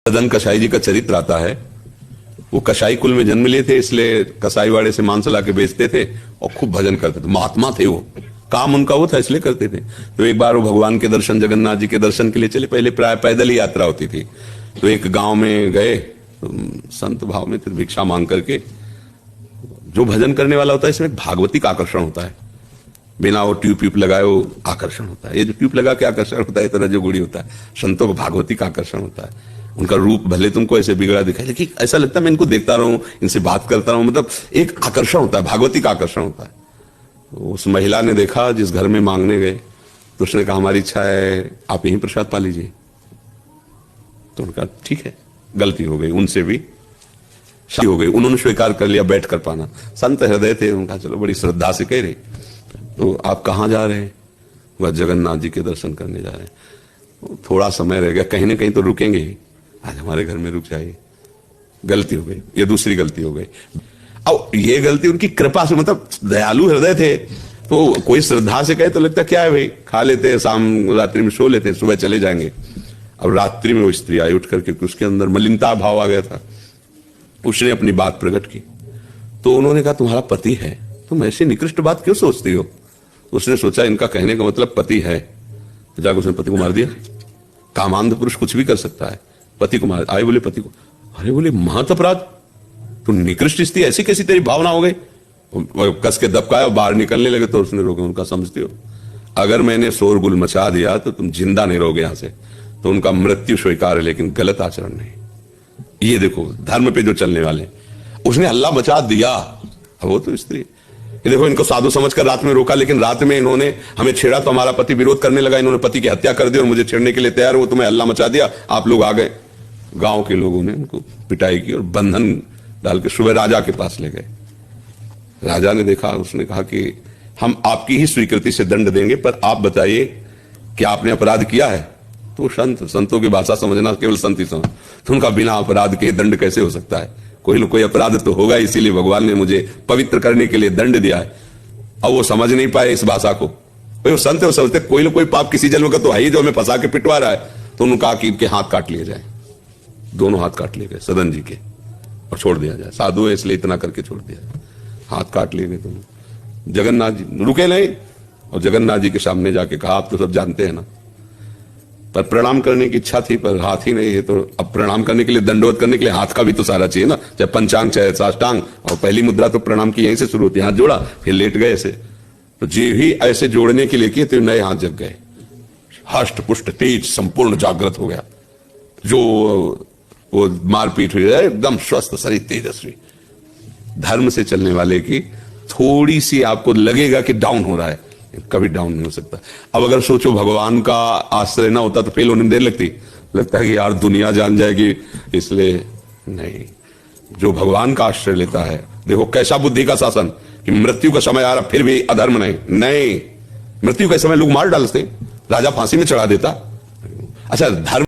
सदन कसाई जी का चरित्र आता है। वो कसाई कुल में जन्म लिए थे, इसलिए कसाई वाड़े से मांस ला के बेचते थे और खूब भजन करते थे। महात्मा थे वो, काम उनका वो था, इसलिए करते थे। तो एक बार वो भगवान के दर्शन, जगन्नाथ जी के दर्शन के लिए चले। पहले प्राय पैदल ही यात्रा होती थी। तो एक गांव में गए, संत भाव में थे, भिक्षा मांग करके। जो भजन करने वाला होता है, इसमें भागवती का आकर्षण होता है। बिना वो ट्यूब लगाए वो आकर्षण होता है। ये जो ट्यूब लगा के आकर्षण होता है, इतना जो गुड़ी होता है, संतों को भागवती का आकर्षण होता है। उनका रूप भले तुमको ऐसे बिगड़ा दिखाए, लेकिन ऐसा लगता है मैं इनको देखता रहूं, इनसे बात करता रहूं, मतलब एक आकर्षण होता है, भागवती का आकर्षण होता है। तो उस महिला ने देखा, जिस घर में मांगने गए, तो उसने कहा हमारी इच्छा है आप यहीं प्रसाद पा लीजिए। तो उनका ठीक है, गलती हो गई, उनसे भी शादी हो गई। उन्होंने स्वीकार कर लिया बैठ कर पाना। संत हृदय थे, उनका चलो बड़ी श्रद्धा से कह रहे, तो आप कहाँ जा रहे हैं? वह जगन्नाथ जी के दर्शन करने जा रहे हैं। थोड़ा समय रह गया, कहीं ना कहीं तो रुकेंगे ही, आज हमारे घर में रुक जाइए। गलती हो गई, ये दूसरी गलती हो गई। अब ये गलती उनकी कृपा से, मतलब दयालु हृदय थे, तो कोई श्रद्धा से कहे तो लगता क्या है भाई, खा लेते हैं, शाम रात्रि में सो लेते हैं, सुबह चले जाएंगे। अब रात्रि में वो स्त्री आई उठ करके, उसके अंदर मलिनता भाव आ गया था। उसने अपनी बात प्रकट की। तो उन्होंने कहा तुम्हारा पति है, तुम ऐसी निकृष्ट बात क्यों सोचती हो? उसने सोचा इनका कहने का मतलब पति है, तो जाकर उसने पति को मार दिया। कामांध पुरुष कुछ भी कर सकता है, पति को मार। आए बोले पति को, अरे बोले महत अपराध, तू निकृष्ट स्त्री, ऐसी कैसी तेरी भावना हो गई? कस के दबकाया और बाहर निकलने लगे। तो उसने रोका, उनका समझते हो अगर मैंने शोरगुल मचा दिया तो तुम जिंदा नहीं रहोगे यहां से। तो उनका मृत्यु स्वीकार है, लेकिन गलत आचरण नहीं। ये देखो धर्म पे जो चलने वाले, उसने हल्ला मचा दिया। अब वो तो स्त्री, ये देखो इनको साधु समझकर रात में रोका, लेकिन रात में इन्होंने हमें छेड़ा तो हमारा पति विरोध करने लगा, इन्होंने पति की हत्या कर दी और मुझे छेड़ने के लिए तैयार हो, तुम्हें हल्ला मचा दिया, आप लोग आ गए। गांव के लोगों ने उनको पिटाई की और बंधन डाल के सुबह राजा के पास ले गए। राजा ने देखा, उसने कहा कि हम आपकी ही स्वीकृति से दंड देंगे, पर आप बताइए कि आपने अपराध किया है? तो संतों की भाषा समझना केवल संत ही समझ। तो उनका बिना अपराध के दंड कैसे हो सकता है? कोई न कोई अपराध तो होगा, इसीलिए भगवान ने मुझे पवित्र करने के लिए दंड दिया है। अब वो समझ नहीं पाए इस भाषा को। वो संत है, वो समझते कोई न कोई पाप किसी जन्म का तो है ही जो हमें फंसा के पिटवा रहा है। तो उन्होंने कहा कि इनके हाथ काट लिए जाए। दोनों हाथ काट लिए गए सदन जी के और छोड़ दिया जाए। साधु है इसलिए इतना करके छोड़ दिया। हाथ काट लिए गए दोनों। जगन्नाथ जी रुके नहीं और जगन्नाथ जी के सामने जाके कहा आप तो सब जानते हैं ना, पर प्रणाम करने की इच्छा थी पर हाथ ही नहीं है। तो अब प्रणाम करने के लिए, दंडवत करने के लिए हाथ का भी तो सारा चाहिए ना, चाहे पंचांग चाहे साष्टांग। और पहली मुद्रा तो प्रणाम की यहीं से शुरू होती है, हाथ जोड़ा फिर लेट गए ऐसे। तो जी ही ऐसे जोड़ने के लिए किए तो नए हाथ जग गए। हष्ट पुष्ट तेज संपूर्ण जागृत हो गया। जो वो मारपीट हुई है, एकदम स्वस्थ शरीर, तेजस्वी। धर्म से चलने वाले की थोड़ी सी आपको लगेगा कि डाउन हो रहा है, कभी डाउन नहीं हो सकता। अब अगर सोचो भगवान का आश्रय ना होता तो फेल होने में देर लगता है कि यार दुनिया जान जाएगी, इसलिए नहीं। जो भगवान का आश्रय लेता है, देखो कैसा बुद्धि का शासन कि मृत्यु का समय आ रहा फिर भी अधर्म नहीं। मृत्यु के समय लोग मार डालते, राजा फांसी में चढ़ा देता। अच्छा धर्म